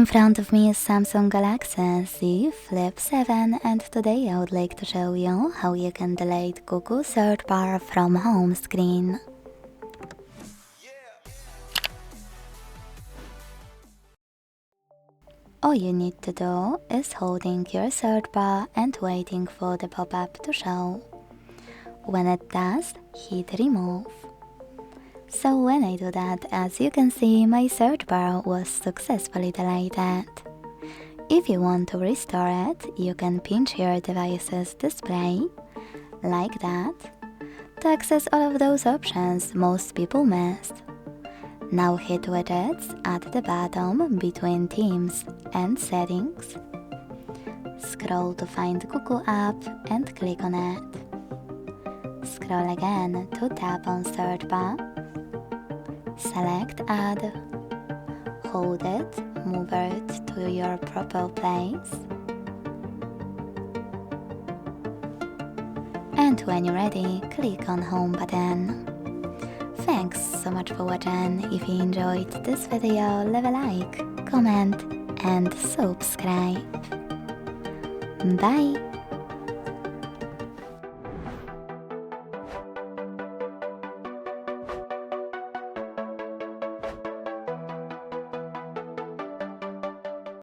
In front of me is Samsung Galaxy Z Flip 7 and today I would like to show you how you can delete Google search bar from home screen. All you need to do is holding your search bar and waiting for the pop-up to show. When it does, hit remove. So when I do that, as you can see, my search bar was successfully deleted. If you want to restore it, you can pinch your device's display, like that, to access all of those options most people missed. Now hit Widgets at the bottom between Themes and Settings. Scroll to find Google app and click on it. Scroll again to tap on search bar. Select Add. Hold it, move it to your proper place. And when you're ready, click on Home button. Thanks so much for watching. If you enjoyed this video, leave a like, comment and subscribe. Bye!